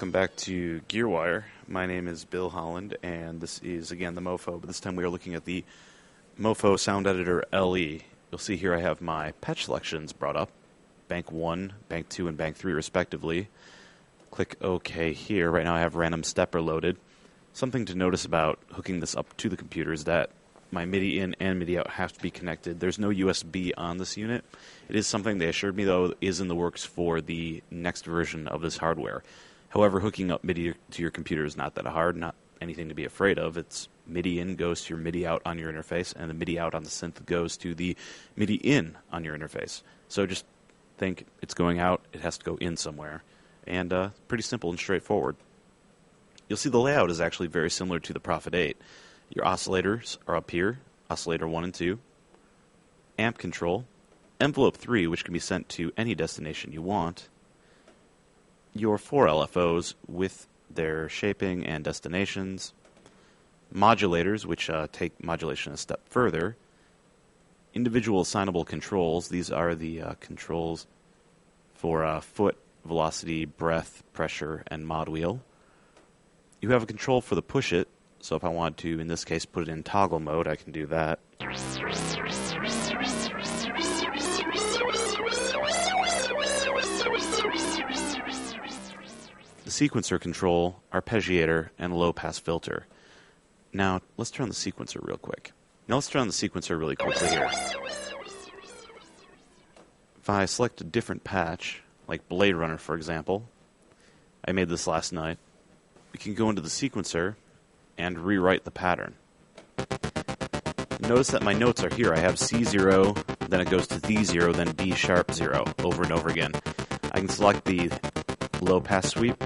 welcome back to GearWire. My name is Bill Holland, and this is, again, the Mopho, but this time we are looking at the Mopho Sound Editor LE. You'll see here I have my patch selections brought up, Bank 1, Bank 2, and Bank 3 respectively. Click OK here. Right now I have random stepper loaded. Something to notice about hooking this up to the computer is that my MIDI in and MIDI out have to be connected. There's no USB on this unit. It is something they assured me, though, is in the works for the next version of this hardware. However, hooking up MIDI to your computer is not that hard, not anything to be afraid of. It's MIDI in goes to your MIDI out on your interface, and the MIDI out on the synth goes to the MIDI in on your interface. So just think it's going out, it has to go in somewhere. And pretty simple and straightforward. You'll see the layout is actually very similar to the Prophet 8. Your oscillators are up here, oscillator 1 and 2, amp control, envelope 3, which can be sent to any destination you want, your 4 LFOs with their shaping and destinations, modulators, which take modulation a step further, individual assignable controls. These are the controls for foot, velocity, breath, pressure, and mod wheel. You have a control for the push it, so if I want to, in this case, put it in toggle mode, I can do that. The sequencer control, arpeggiator, and low-pass filter. Now, let's turn on the sequencer real quick. Quickly here. If I select a different patch, like Blade Runner, for example, I made this last night, we can go into the sequencer and rewrite the pattern. Notice that my notes are here. I have C0, then it goes to D0, then D sharp 0, over and over again. I can select the low pass sweep.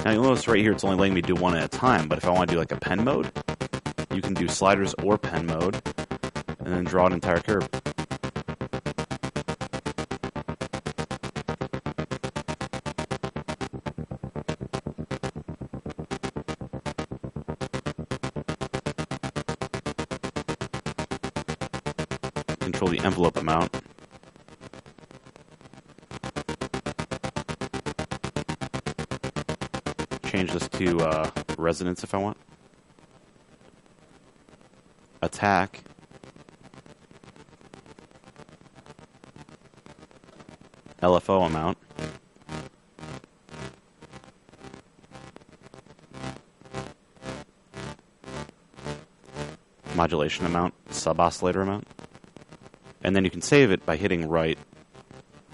Now you'll notice right here it's only letting me do one at a time, but if I want to do like a pen mode, you can do sliders or pen mode, and then draw an entire curve. Control the envelope amount. Change this to resonance if I want. Attack. LFO amount. Modulation amount, sub-oscillator amount. And then you can save it by hitting right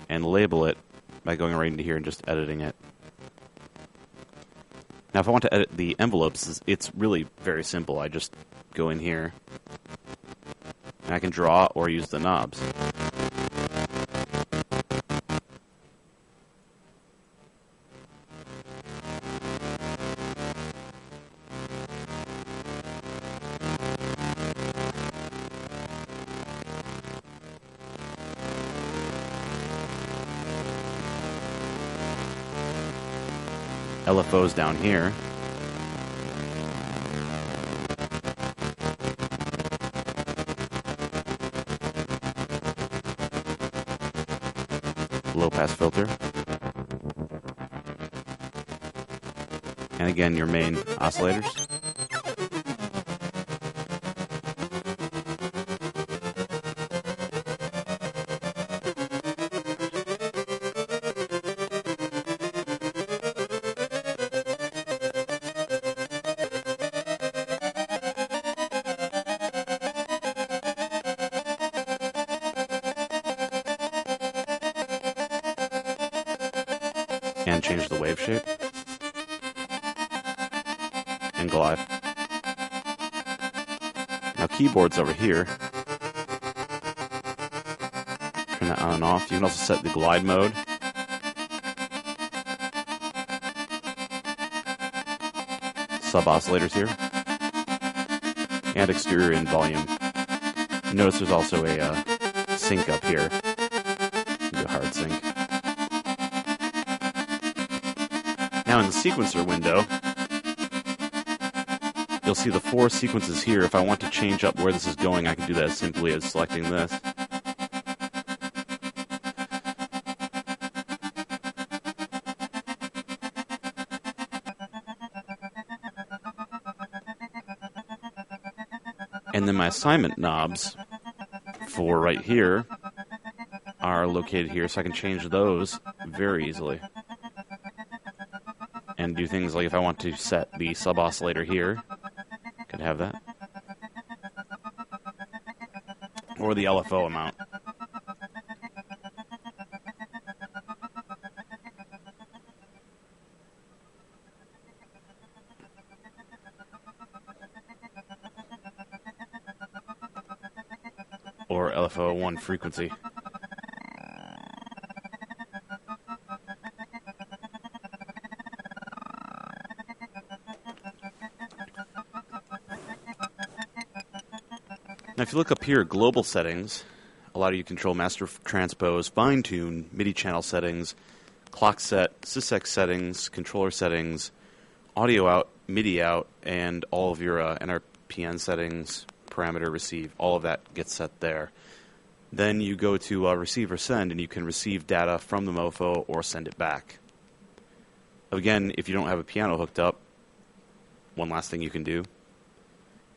and label it by going right into here and just editing it. Now if I want to edit the envelopes, it's really very simple. I just go in here and I can draw or use the knobs. LFOs down here. Low pass filter. And again, your main oscillators. And change the wave shape and glide. Now keyboards over here, turn that on and off. You can also set the glide mode, sub oscillators here, and exterior in volume. Notice there's also a sync up here, do a hard sync. Now in the sequencer window, you'll see the 4 sequences here. If I want to change up where this is going, I can do that as simply as selecting this. And then my assignment knobs for right here are located here, so I can change those very easily. And do things like if I want to set the sub-oscillator here, I could have that. Or the LFO amount. Or LFO1 frequency. Now if you look up here, global settings allow you to control master transpose, fine tune, MIDI channel settings, clock set, sysx settings, controller settings, audio out, MIDI out, and all of your NRPN settings, parameter receive, all of that gets set there. Then you go to receive or send, and you can receive data from the Mopho or send it back. Again, if you don't have a piano hooked up, one last thing you can do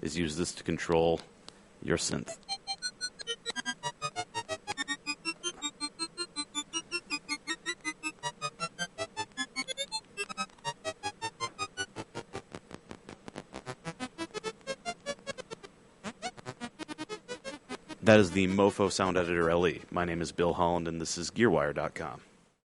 is use this to control your synth. That is the Mopho Sound Editor LE. My name is Bill Holland, and this is GearWire.com.